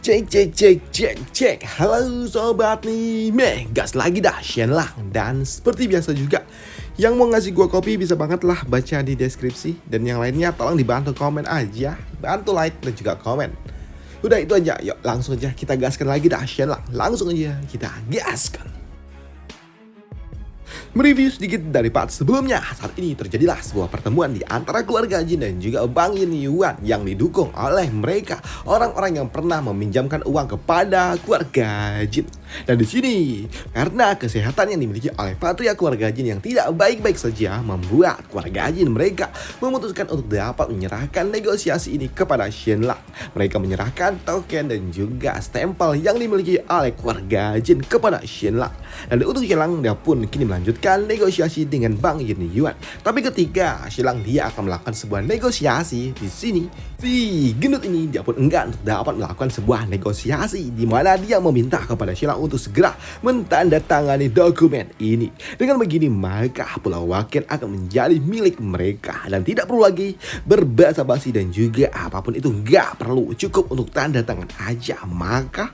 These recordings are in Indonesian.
Cek. Halo sobat nih, gas lagi dah Shenlang. Dan seperti biasa juga, yang mau ngasih gua kopi bisa banget lah baca di deskripsi. Dan yang lainnya tolong dibantu komen aja, bantu like dan juga komen. Udah itu aja, yuk langsung aja kita gaskan lagi dah Shenlang. Langsung aja kita gaskan. Mereview sedikit dari part sebelumnya, saat ini terjadilah sebuah pertemuan di antara keluarga Jin dan juga Bang Yin Yuan yang didukung oleh mereka orang-orang yang pernah meminjamkan uang kepada keluarga Jin. Dan di sini karena kesehatan yang dimiliki oleh patria keluarga Jin yang tidak baik-baik saja membuat keluarga Jin mereka memutuskan untuk dapat menyerahkan negosiasi ini kepada Shenlang. Mereka menyerahkan token dan juga stempel yang dimiliki oleh keluarga Jin kepada Shenlang. Dan untuk Shenlang dia pun kini melanjutkan negosiasi dengan Bang Yin Yuan. Tapi ketika Shenlang dia akan melakukan sebuah negosiasi di sini, si gendut ini dia pun enggan untuk dapat melakukan sebuah negosiasi di mana dia meminta kepada Shenlang untuk segera mentandatangani dokumen ini. Dengan begini maka Pulau Wakian akan menjadi milik mereka dan tidak perlu lagi berbasa-basi dan juga apapun itu nggak perlu, cukup untuk tanda tangan aja maka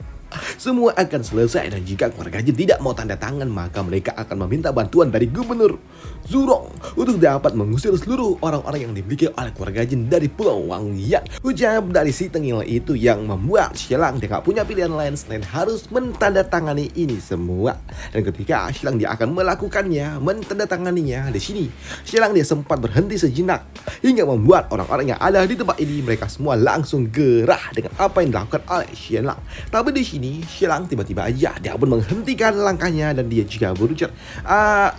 semua akan selesai. Dan jika keluarga Jin tidak mau tanda tangan maka mereka akan meminta bantuan dari Gubernur Zurong untuk dapat mengusir seluruh orang-orang yang dimiliki oleh keluarga Jin dari Pulau Wangyan. Ucap dari si tengil itu yang membuat Shenlang dia gak punya pilihan lain selain harus mentandatangani ini semua. Dan ketika Shenlang dia akan melakukannya, mentandatanganinya di sini, Shenlang dia sempat berhenti sejenak hingga membuat orang-orang yang ada di tempat ini mereka semua langsung gerah dengan apa yang dilakukan oleh Shenlang. Tapi di sini Shenlang tiba-tiba aja dia pun menghentikan langkahnya dan dia juga berujar,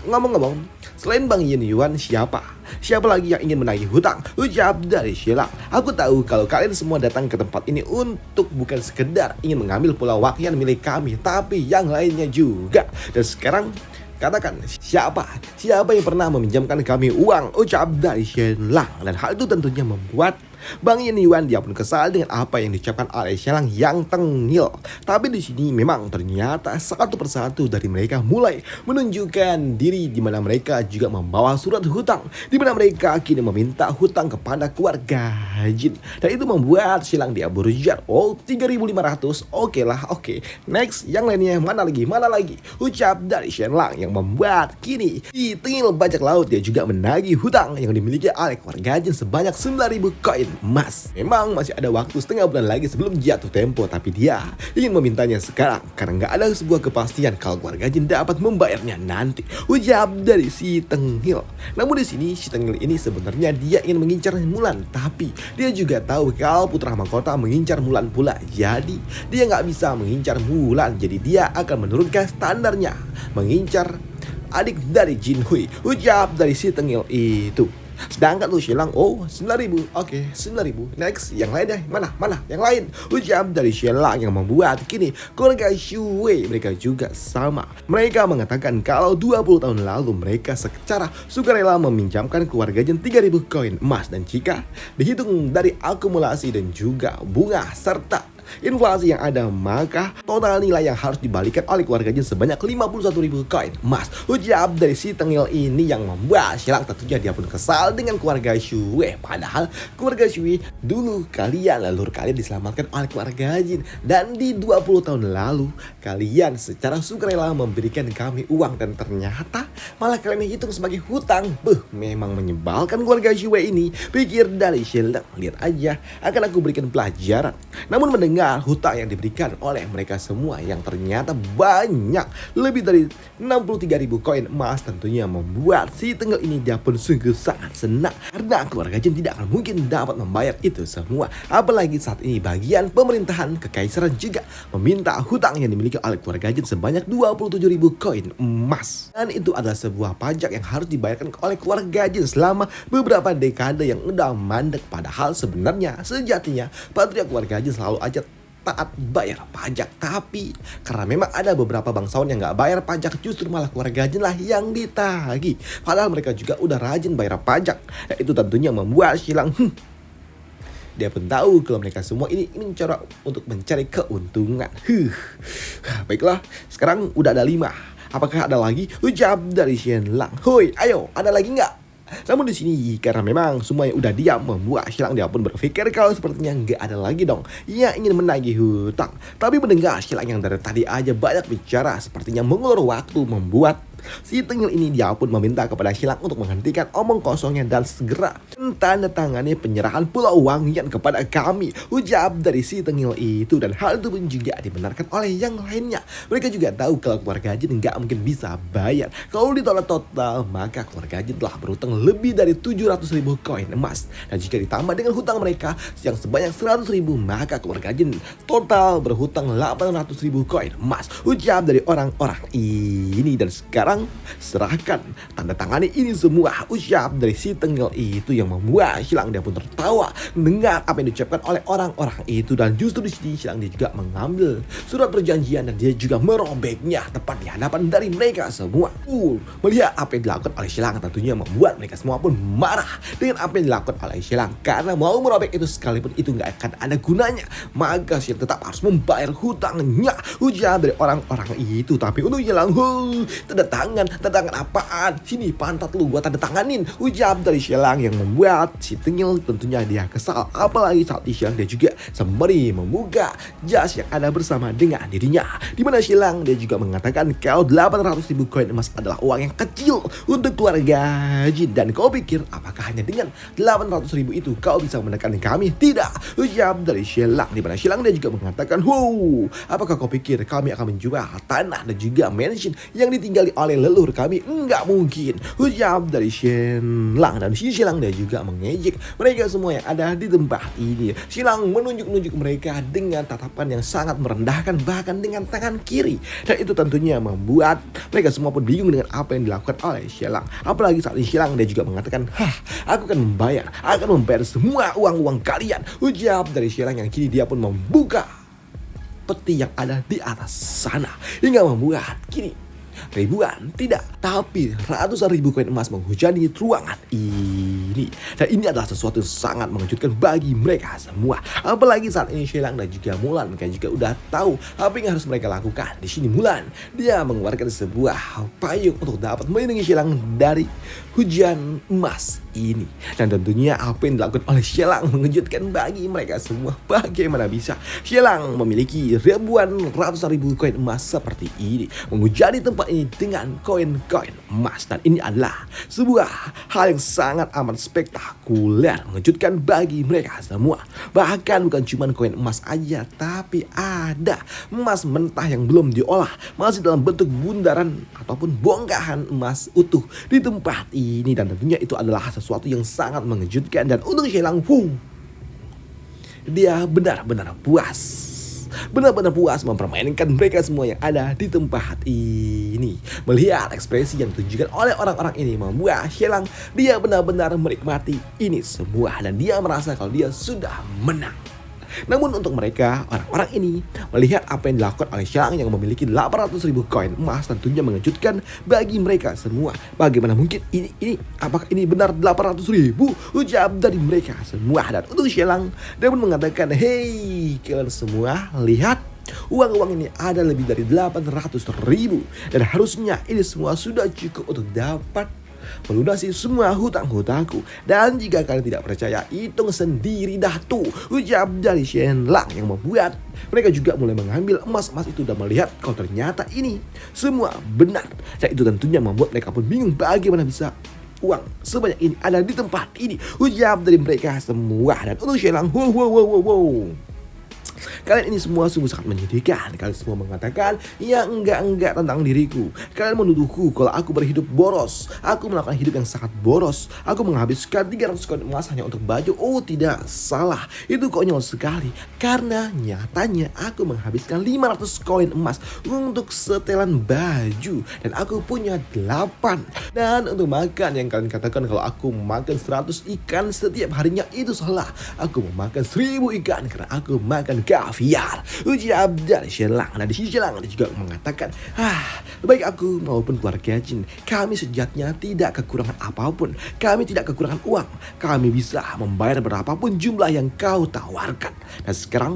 ngomong-ngomong, selain Bang Yin Yuan siapa lagi yang ingin menagih hutang? Ucap dari Shenlang, aku tahu kalau kalian semua datang ke tempat ini untuk bukan sekedar ingin mengambil Pulau Wakian milik kami, tapi yang lainnya juga. Dan sekarang katakan siapa yang pernah meminjamkan kami uang? Ucap dari Shenlang. Dan hal itu tentunya membuat Bang Yin Yuan dia pun kesal dengan apa yang diucapkan oleh Shenlang yang tengil. Tapi di sini memang ternyata satu persatu dari mereka mulai menunjukkan diri di mana mereka juga membawa surat hutang di mana mereka kini meminta hutang kepada keluarga Jin. Dan itu membuat Shenlang dia berujar, 3.500, oke. Next, yang lainnya mana lagi? Ucap dari Shenlang yang membuat kini di tengil bajak laut dia juga menagih hutang yang dimiliki oleh keluarga Jin sebanyak 9.000 koin emas. Memang masih ada waktu setengah bulan lagi sebelum jatuh tempo, tapi dia ingin memintanya sekarang karena nggak ada sebuah kepastian kalau keluarga Jin dapat membayarnya nanti. Ucap dari si tengil. Namun di sini si tengil ini sebenarnya dia ingin mengincar Mulan, tapi dia juga tahu kalau putra mahkota mengincar Mulan pula. Jadi dia nggak bisa mengincar Mulan, jadi dia akan menurunkan standarnya mengincar adik dari Jin Hui. Ucap dari si tengil itu. Sedangkan lu Shenlang, 9.000, oke, 9.000. Next, yang lain deh, mana yang lain? Ucap dari Shenlang yang membuat kini keluarga Shui mereka juga sama. Mereka mengatakan kalau 20 tahun lalu mereka secara sukarela meminjamkan keluarga Jin 3.000 koin emas. Dan jika dihitung dari akumulasi dan juga bunga serta inflasi yang ada maka total nilai yang harus dibalikan oleh keluarga Jin sebanyak 51.000 koin emas. Ucap dari si tengil ini yang membuat Shenlang tentunya dia pun kesal dengan keluarga Shui. Padahal keluarga Shui dulu leluhur kalian diselamatkan oleh keluarga Jin, dan di 20 tahun lalu kalian secara sukarela memberikan kami uang dan ternyata malah kalian hitung sebagai hutang. Memang menyebalkan keluarga Shui ini, pikir dari Shenlang. Lihat aja, akan aku berikan pelajaran. Namun mendengar hutang yang diberikan oleh mereka semua yang ternyata banyak lebih dari 63.000 koin emas tentunya membuat si tengil ini dia pun sungguh sangat senang karena keluarga Jin tidak akan mungkin dapat membayar itu semua. Apalagi saat ini bagian pemerintahan kekaisaran juga meminta hutang yang dimiliki oleh keluarga Jin sebanyak 27.000 koin emas. Dan itu adalah sebuah pajak yang harus dibayarkan oleh keluarga Jin selama beberapa dekade yang udah mandek. Padahal sebenarnya sejatinya patria keluarga Jin selalu aja taat bayar pajak, tapi karena memang ada beberapa bangsawan yang nggak bayar pajak, justru malah keluarga Jin lah yang ditagih. Padahal mereka juga udah rajin bayar pajak. Dan itu tentunya membuat Shenlang dia pun tahu kalau mereka semua ini mencoba untuk mencari keuntungan. Baiklah, sekarang udah ada 5. Apakah ada lagi? Ucap dari Shenlang. Hoi, ayo, ada lagi nggak? Namun di sini karena memang semuanya udah diam membuat Shilang dia pun berpikir kalau sepertinya nggak ada lagi dong yang ingin menagih hutang. Tapi mendengar Shilang yang dari tadi aja banyak bicara sepertinya mengulur waktu membuat si Tengil ini dia pun meminta kepada Shilang untuk menghentikan omong kosongnya dan segera tanda tangani penyerahan Pulau Wangian kepada kami. Ucap dari si Tengil itu dan hal itu pun juga dibenarkan oleh yang lainnya. Mereka juga tahu kalau keluarga Jin nggak mungkin bisa bayar. Kalau ditolak total maka keluarga Jin telah berhutang lebih dari 700.000 koin emas. Dan jika ditambah dengan hutang mereka yang sebanyak 100.000 maka keluarga Jin total berhutang 800.000 koin emas. Ucap dari orang-orang ini dan sekarang serahkan tanda tangani ini semua. Ucap dari si Tengil itu yang membuat Shilang dia pun tertawa mendengar apa yang diucapkan oleh orang-orang itu. Dan justru di sini Shilang dia juga mengambil surat perjanjian dan dia juga merobeknya tepat di hadapan dari mereka semua. Melihat apa yang dilakukan oleh Shilang tentunya membuat mereka semua pun marah dengan apa yang dilakukan oleh Shilang, karena mau merobek itu sekalipun itu nggak akan ada gunanya, maka Shilang tetap harus membayar hutangnya. Ujar dari orang-orang itu. Tapi untuk Shilang, tanda tangan apaan? Sini pantat lu gua tanda tanganin. Ujar dari Shilang yang membuat si Tengil tentunya dia kesal. Apalagi saat Shilang dia juga sembari membuka jas yang ada bersama dengan dirinya, dimana Shilang dia juga mengatakan kalau 800.000 koin emas adalah uang yang kecil untuk keluarga Jin. Dan kau pikir apakah hanya dengan 800.000 itu kau bisa menekan kami? Tidak. Ucap dari Shilang, dimana Shilang dia juga mengatakan, apakah kau pikir kami akan menjual tanah dan juga mansion yang ditinggali oleh leluhur kami? Enggak mungkin. Ucap dari Shilang. Dan si Shilang dia juga mengejek mereka semua yang ada di tempat ini. Shilang menunjuk-nunjuk mereka dengan tatapan yang sangat merendahkan, bahkan dengan tangan kiri. Dan itu tentunya membuat mereka semua pun bingung dengan apa yang dilakukan oleh Shilang. Apalagi saat ini Shilang dia juga mengatakan, aku akan membayar semua uang-uang kalian. Ucap dari Shilang yang kini dia pun membuka peti yang ada di atas sana hingga membuat kini ribuan, tidak, tapi ratusan ribu koin emas menghujani ruangan ini. Dan ini adalah sesuatu yang sangat mengejutkan bagi mereka semua. Apalagi saat ini Shilang dan juga Mulan mereka juga udah tahu apa yang harus mereka lakukan. Di sini Mulan dia mengeluarkan sebuah payung untuk dapat melindungi Shilang dari hujan emas ini. Dan tentunya apa yang dilakukan oleh Shilang mengejutkan bagi mereka semua. Bagaimana bisa Shilang memiliki ribuan ratusan ribu koin emas seperti ini, menghujani tempat ini dengan koin-koin emas. Dan ini adalah sebuah hal yang sangat amat spektakuler, mengejutkan bagi mereka semua. Bahkan bukan cuma koin emas aja, tapi ada emas mentah yang belum diolah, masih dalam bentuk bundaran ataupun bongkahan emas utuh di tempat ini. Dan tentunya itu adalah sesuatu yang sangat mengejutkan. Dan untuk Shilang, dia benar-benar puas mempermainkan mereka semua yang ada di tempat ini. Melihat ekspresi yang ditunjukkan oleh orang-orang ini membuat Shilang dia benar-benar menikmati ini semua dan dia merasa kalau dia sudah menang. Namun untuk mereka, orang-orang ini melihat apa yang dilakukan oleh Shilang yang memiliki 800.000 koin emas tentunya mengejutkan bagi mereka semua. Bagaimana mungkin ini apakah ini benar 800.000? Ucap dari mereka semua. Dan untuk Shilang dia pun mengatakan, hey kalian semua lihat, uang-uang ini ada lebih dari 800.000 dan harusnya ini semua sudah cukup untuk dapat melunasi semua hutang-hutangku. Dan jika kalian tidak percaya, hitung sendiri dah tuh. Ucap dari Shilang yang membuat mereka juga mulai mengambil emas-emas itu dan melihat kalau ternyata ini semua benar. Dan itu tentunya membuat mereka pun bingung bagaimana bisa uang sebanyak ini ada di tempat ini. Ucap dari mereka semua. Dan untuk Shilang, kalian ini semua sungguh sangat menyedihkan. Kalian semua mengatakan ya enggak tentang diriku. Kalian menuduhku kalau aku berhidup boros. Aku melakukan hidup yang sangat boros. Aku menghabiskan 300 koin emas hanya untuk baju. Oh tidak, salah. Itu konyol sekali. Karena nyatanya aku menghabiskan 500 koin emas untuk setelan baju. Dan aku punya 8. Dan untuk makan yang kalian katakan kalau aku makan 100 ikan setiap harinya, itu salah. Aku memakan 1000 ikan karena aku makan kaviar. Ucap dari Shilang. Nah di sini Shilang juga mengatakan, baik aku maupun keluarga Jin, kami sejatinya tidak kekurangan apapun. Kami tidak kekurangan uang. Kami bisa membayar berapapun jumlah yang kau tawarkan. Dan sekarang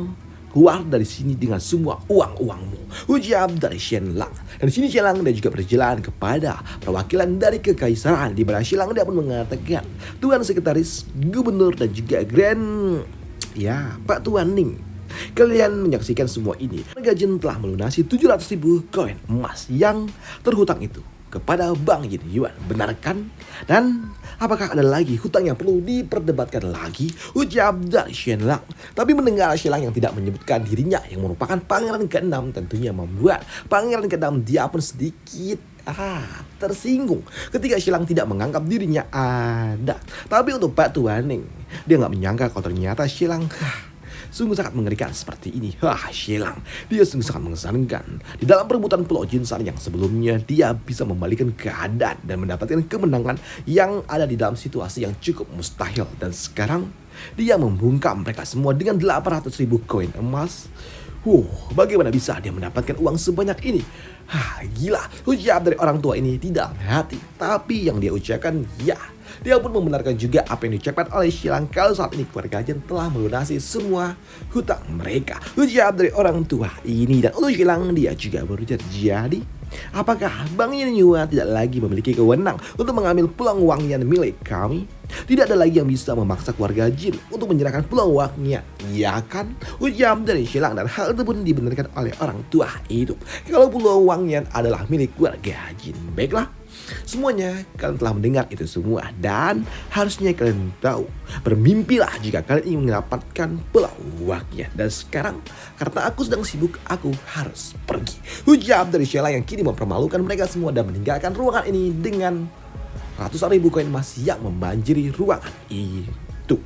keluar dari sini dengan semua uang-uangmu, ujar dari Shenlang. Dan di sini Shenlang dan juga berjalan kepada perwakilan dari kekaisaran, di mana Shenlang dia pun mengatakan, Tuan Sekretaris, Gubernur dan juga Grand, ya Pak Tuan Ning, kalian menyaksikan semua ini. Keluarga Jin telah melunasi 700.000 koin emas yang terhutang itu kepada Bang Yin Yuan, benar kan? Dan apakah ada lagi hutang yang perlu diperdebatkan lagi? Ujar dari Shenlang. Tapi mendengar Shenlang yang tidak menyebutkan dirinya yang merupakan pangeran ke-6 tentunya membuat pangeran ke-6 dia pun sedikit tersinggung ketika Shenlang tidak menganggap dirinya ada. Tapi untuk Pak Tuan Ning, dia nggak menyangka kalau ternyata Shenlang sungguh sangat mengerikan seperti ini. Shenlang, dia sungguh sangat mengesankan. Di dalam perebutan Pulau Jinshan yang sebelumnya, dia bisa membalikan keadaan dan mendapatkan kemenangan yang ada di dalam situasi yang cukup mustahil. Dan sekarang, dia membungkam mereka semua dengan 800.000 koin emas. Bagaimana bisa dia mendapatkan uang sebanyak ini? Gila, ucap dari orang tua ini tidak hati. Tapi yang dia ucapkan, ya, dia pun membenarkan juga apa yang diucapkan oleh Shenlang kalau saat ini keluarga Jin telah melunasi semua hutang mereka. Ucap dari orang tua ini, dan untuk Shenlang dia juga berujar, jadi apakah Bang Yin Yuan tidak lagi memiliki kewenangan untuk mengambil pulang uangnya milik kami? Tidak ada lagi yang bisa memaksa keluarga Jin untuk menyerahkan pulang uangnya, ya kan? Ucap dari Shenlang, dan hal itu pun dibenarkan oleh orang tua itu. Kalau pulang uangnya adalah milik keluarga Jin, baiklah. Semuanya kalian telah mendengar itu semua, dan harusnya kalian tahu, bermimpilah jika kalian ingin mendapatkan peluangnya. Dan sekarang karena aku sedang sibuk, aku harus pergi. Ucap dari Shenlang yang kini mempermalukan mereka semua dan meninggalkan ruangan ini dengan ratusan ribu koin emas yang membanjiri ruangan itu.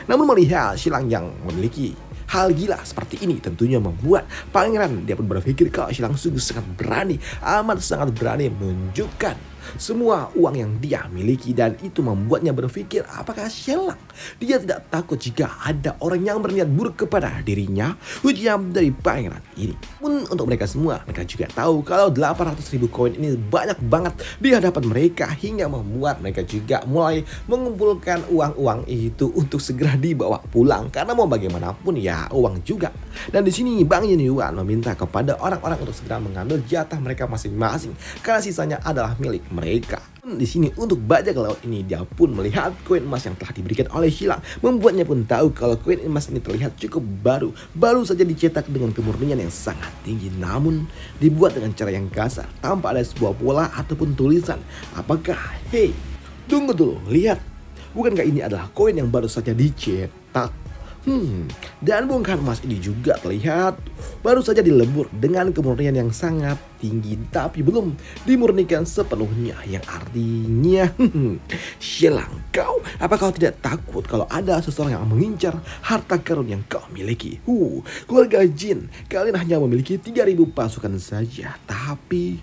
Namun melihat Shenlang yang memiliki hal gila seperti ini tentunya membuat pangeran dia pun berpikir kalau Shenlang sungguh sangat berani, amat sangat berani menunjukkan semua uang yang dia miliki. Dan itu membuatnya berpikir, apakah Shenlang dia tidak takut jika ada orang yang berniat buruk kepada dirinya? Ujian dari pangeran ini pun untuk mereka semua, mereka juga tahu kalau 800.000 koin ini banyak banget di hadapan mereka, hingga membuat mereka juga mulai mengumpulkan uang-uang itu untuk segera dibawa pulang, karena mau bagaimanapun ya uang juga. Dan di sini Bang Yin Yuan meminta kepada orang-orang untuk segera mengambil jatah mereka masing-masing karena sisanya adalah milik mereka. Di sini untuk bajak laut ini, dia pun melihat koin emas yang telah diberikan oleh Shenlang, membuatnya pun tahu kalau koin emas ini terlihat cukup baru saja dicetak dengan kemurnian yang sangat tinggi, namun dibuat dengan cara yang kasar tanpa ada sebuah pola ataupun tulisan. Apakah, tunggu dulu, lihat, bukankah ini adalah koin yang baru saja dicetak? Dan bongkahan emas ini juga terlihat baru saja dilebur dengan kemurnian yang sangat tinggi, tapi belum dimurnikan sepenuhnya, yang artinya Shenlang, apa kau tidak takut kalau ada seseorang yang mengincar harta karun yang kau miliki? Keluarga Jin, kalian hanya memiliki 3.000 pasukan saja, tapi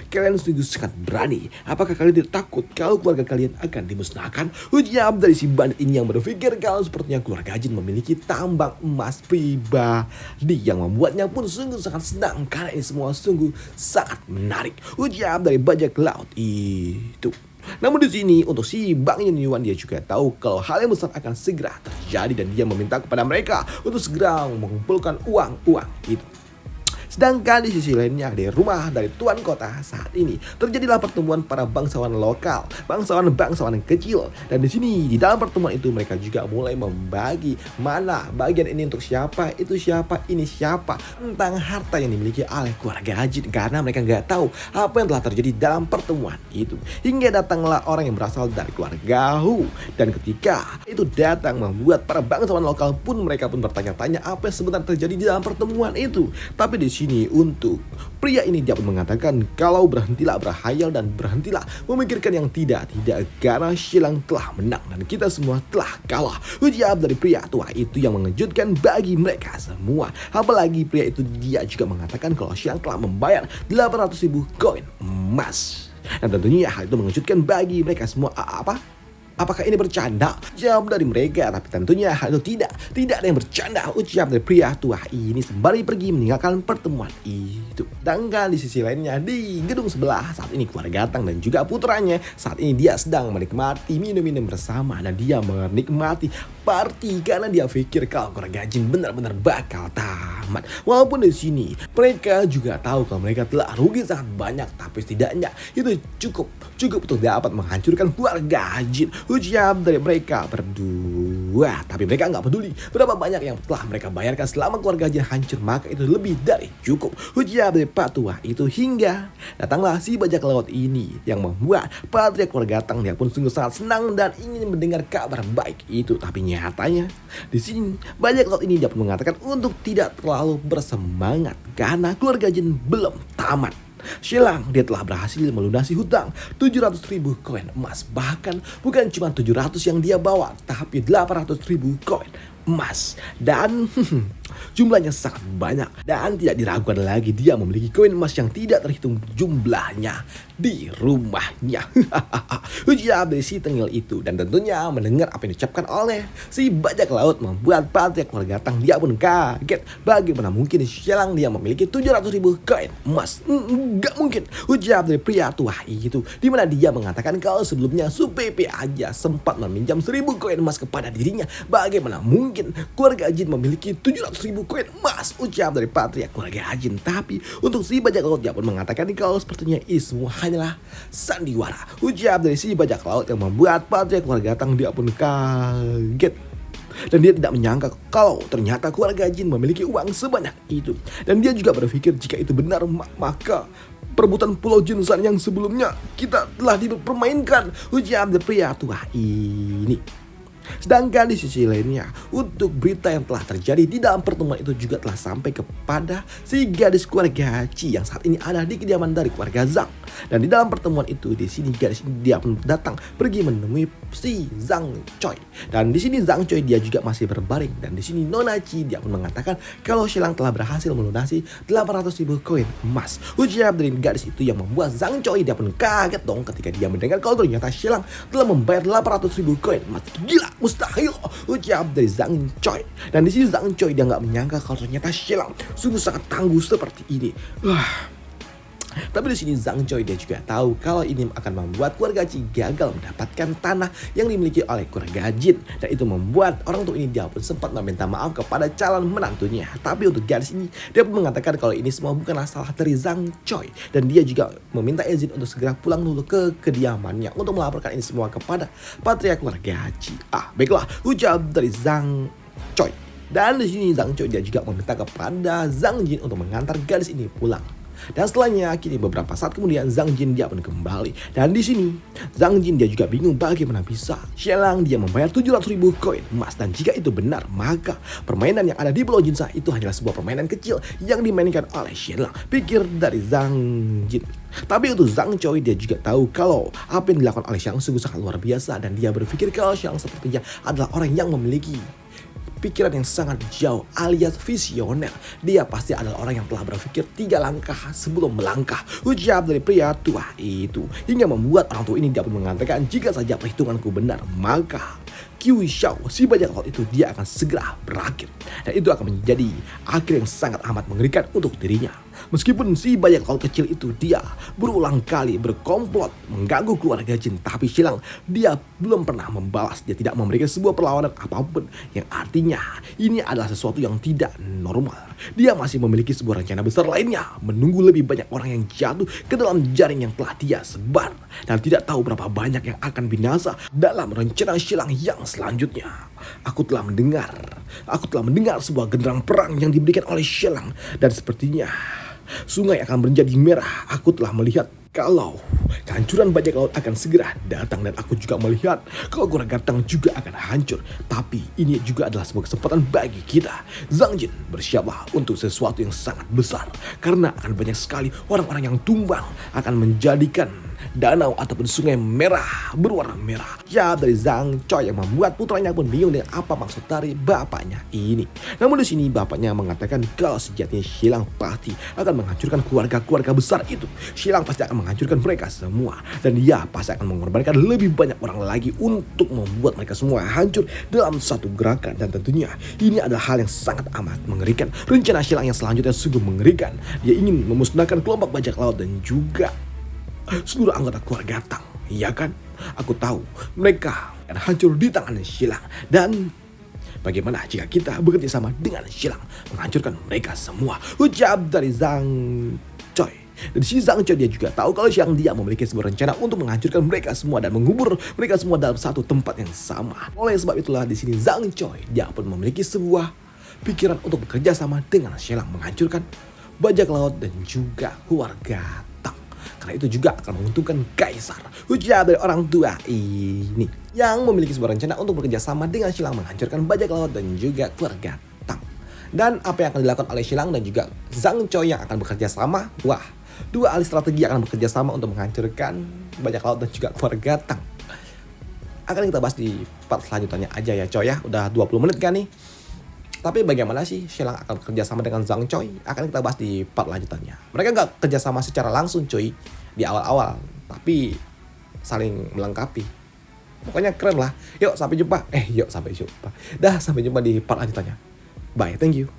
kalian sungguh sangat berani. Apakah kalian tidak takut kalau keluarga kalian akan dimusnahkan? Ujar dari si bandit ini yang berpikir kalau sepertinya keluarga Jin memiliki tambang emas pribadi, yang membuatnya pun sungguh sangat senang karena ini semua sungguh sangat menarik. Ujar dari bajak laut itu. Namun di sini untuk si Bang Yin Yuan, dia juga tahu kalau hal yang besar akan segera terjadi, dan dia meminta kepada mereka untuk segera mengumpulkan uang itu. Sedangkan di sisi lainnya, di rumah dari tuan kota saat ini terjadilah pertemuan para bangsawan lokal, bangsawan yang kecil. Dan di sini di dalam pertemuan itu mereka juga mulai membagi mana bagian ini untuk siapa, itu siapa, ini siapa, tentang harta yang dimiliki oleh keluarga Jin, karena mereka nggak tahu apa yang telah terjadi dalam pertemuan itu. Hingga datanglah orang yang berasal dari keluarga Hu, dan ketika itu datang membuat para bangsawan lokal pun mereka pun bertanya-tanya apa yang sebenarnya terjadi di dalam pertemuan itu. Tapi di sini untuk pria ini dia pun mengatakan kalau berhentilah berhayal dan berhentilah memikirkan yang tidak, karena Shenlang telah menang dan kita semua telah kalah. Ujar dari pria tua itu yang mengejutkan bagi mereka semua. Apalagi pria itu dia juga mengatakan kalau Shenlang telah membayar 800.000 koin emas. Dan tentunya hal itu mengejutkan bagi mereka semua. Apa? Apakah ini bercanda? Jawab dari mereka, tapi tentunya hal itu tidak. Tidak ada yang bercanda, ucap dari pria tua ini sembari pergi meninggalkan pertemuan itu. Sedangkan di sisi lainnya, di gedung sebelah, saat ini keluarga Gatang dan juga putranya, saat ini dia sedang menikmati minum-minum bersama. Dan dia menikmati party karena dia pikir kalau keluarga Jin benar-benar bakal tamat. Walaupun di sini mereka juga tahu kalau mereka telah rugi sangat banyak, tapi setidaknya itu cukup untuk dapat menghancurkan keluarga Jin, ucap dari mereka berdua. Tapi mereka nggak peduli berapa banyak yang telah mereka bayarkan selama keluarga Jin hancur, maka itu lebih dari cukup, ucap dari Pak Tua itu. Hingga datanglah si bajak laut ini yang membuat Patria keluarga Gatang dia pun sungguh sangat senang dan ingin mendengar kabar baik itu. Tapi nyatanya di sini bajak laut ini dapat mengatakan untuk tidak terlalu bersemangat karena keluarga Jin belum tamat. Silang dia telah berhasil melunasi hutang 700.000 koin emas. Bahkan bukan cuma 700 yang dia bawa, tapi 800.000 koin emas. Dan jumlahnya sangat banyak. Dan tidak diragukan lagi dia memiliki koin emas yang tidak terhitung jumlahnya di rumahnya. Ujar dari si tengil itu. Dan tentunya mendengar apa yang diucapkan oleh si bajak laut membuat Patria keluarga Gatang dia pun kaget. Bagaimana mungkin Silang dia memiliki 700.000 koin emas? Gak mungkin, ujar dari pria tua itu. Dimana dia mengatakan kalau sebelumnya Supepe aja sempat meminjam 1.000 koin emas kepada dirinya. Bagaimana mungkin keluarga Jin memiliki 700.000 koin emas? Ucap dari Patria keluarga Jin. Tapi untuk si bajak laut dia pun mengatakan kalau sepertinya ini semua hanyalah sandiwara. Ucap dari si bajak laut yang membuat Patria keluarga Gatang dia pun kaget. Dan dia tidak menyangka kalau ternyata keluarga Jin memiliki uang sebanyak itu. Dan dia juga berpikir jika itu benar, maka perebutan Pulau Jinsan yang sebelumnya kita telah dipermainkan, ujar pria tua ini. Sedangkan di sisi lainnya, untuk berita yang telah terjadi di dalam pertemuan itu juga telah sampai kepada si gadis keluarga Ci yang saat ini ada di kediaman dari keluarga Zhang. Dan di dalam pertemuan itu, di sini gadis ini dia pun datang pergi menemui si Zhang Choi. Dan di sini Zhang Choi dia juga masih berbaring. Dan di sini Nona Ci dia pun mengatakan kalau Silang telah berhasil melunasi 800.000 koin emas. Ujar dari gadis itu yang membuat Zhang Choi dia pun kaget dong ketika dia mendengar kalau ternyata Silang telah membayar 800.000 koin emas. Gila, mustahil, ucap dari Zhang Choi. Dan di sini Zhang Choi dia nggak menyangka kalau ternyata Silang sungguh sangat tangguh seperti ini. Tapi di sini Zhang Choi dia juga tahu kalau ini akan membuat keluarga Ci gagal mendapatkan tanah yang dimiliki oleh keluarga Jin. Dan itu membuat orang tua ini dia pun sempat meminta maaf kepada calon menantunya. Tapi untuk gadis ini dia pun mengatakan kalau ini semua bukanlah salah dari Zhang Choi. Dan dia juga meminta izin untuk segera pulang dulu ke kediamannya untuk melaporkan ini semua kepada Patria keluarga Ci. Baiklah, ucap dari Zhang Choi. Dan di sini Zhang Choi dia juga meminta kepada Zhang Jin untuk mengantar gadis ini pulang. Dan setelahnya kini beberapa saat kemudian Zhang Jin dia pun kembali. Dan di sini Zhang Jin dia juga bingung bagaimana bisa Silang dia membayar 700.000 koin emas. Dan jika itu benar, maka permainan yang ada di Pulau Jinsa itu hanyalah sebuah permainan kecil yang dimainkan oleh Silang, pikir dari Zhang Jin. Tapi untuk Zhang Choi dia juga tahu kalau apa yang dilakukan oleh Silang sungguh sangat luar biasa. Dan dia berpikir kalau Silang sepertinya adalah orang yang memiliki pikiran yang sangat jauh alias visioner. Dia pasti adalah orang yang telah berpikir 3 langkah sebelum melangkah, ucap dari pria tua itu. Hingga membuat orang tua ini dapat mengatakan jika saja perhitunganku benar, maka Qiu Xiao si bajak laut itu dia akan segera berakhir. Dan itu akan menjadi akhir yang sangat amat mengerikan untuk dirinya. Meskipun si bajak laut kecil itu dia berulang kali berkomplot mengganggu keluarga Jin, tapi Silang dia belum pernah membalas. Dia tidak memberikan sebuah perlawanan apapun, yang artinya ini adalah sesuatu yang tidak normal. Dia masih memiliki sebuah rencana besar lainnya, menunggu lebih banyak orang yang jatuh ke dalam jaring yang telah dia sebar. Dan tidak tahu berapa banyak yang akan binasa dalam rencana Silang yang selanjutnya. Aku telah mendengar sebuah genderang perang yang diberikan oleh Silang. Dan sepertinya sungai akan menjadi merah. Aku telah melihat kalau kehancuran bajak laut akan segera datang. Dan aku juga melihat kalau keluarga Gatang juga akan hancur. Tapi ini juga adalah sebuah kesempatan bagi kita. Zhang Jin, bersiaplah untuk sesuatu yang sangat besar. Karena akan banyak sekali orang-orang yang tumbang, akan menjadikan danau ataupun sungai merah berwarna merah. Ya, dari Zhang Choi yang membuat putranya pun bingung dengan apa maksud dari bapaknya ini. Namun di sini bapaknya mengatakan kalau sejatinya Xilang pasti akan menghancurkan keluarga-keluarga besar itu. Xilang pasti akan menghancurkan mereka semua, dan dia pasti akan mengorbankan lebih banyak orang lagi untuk membuat mereka semua hancur dalam satu gerakan. Dan tentunya ini adalah hal yang sangat amat mengerikan. Rencana Xilang yang selanjutnya sungguh mengerikan. Dia ingin memusnahkan kelompok bajak laut dan juga seluruh anggota keluarga Tang. Iya kan? Aku tahu mereka akan hancur di tangan Xilang. Dan bagaimana jika kita bekerja sama dengan Xilang menghancurkan mereka semua? Ucap dari Zhang Choi. Dan si Zhang Choi dia juga tahu kalau Xiang dia memiliki sebuah rencana untuk menghancurkan mereka semua dan mengubur mereka semua dalam satu tempat yang sama. Oleh sebab itulah di sini Zhang Choi dia pun memiliki sebuah pikiran untuk bekerja sama dengan Xilang menghancurkan bajak laut dan juga keluarga Tang. Karena itu juga akan menguntungkan Kaisar. Ujar dari orang tua ini yang memiliki sebuah rencana untuk bekerja sama dengan Xilang menghancurkan bajak laut dan juga keluarga Tang. Dan apa yang akan dilakukan oleh Xilang dan juga Zhang Choi yang akan bekerja sama? Wah, dua ahli strategi akan bekerja sama untuk menghancurkan bajak laut dan juga keluarga Tang. Akan kita bahas di part selanjutnya aja ya coy ya. Udah 20 menit kan nih. Tapi bagaimana sih Xilang akan bekerja sama dengan Zhang Choi? Akan kita bahas di part lanjutannya. Mereka nggak kerjasama secara langsung cuy di awal-awal, tapi saling melengkapi. Pokoknya keren lah. Yuk sampai jumpa. Dah sampai jumpa di part lanjutannya. Bye, thank you.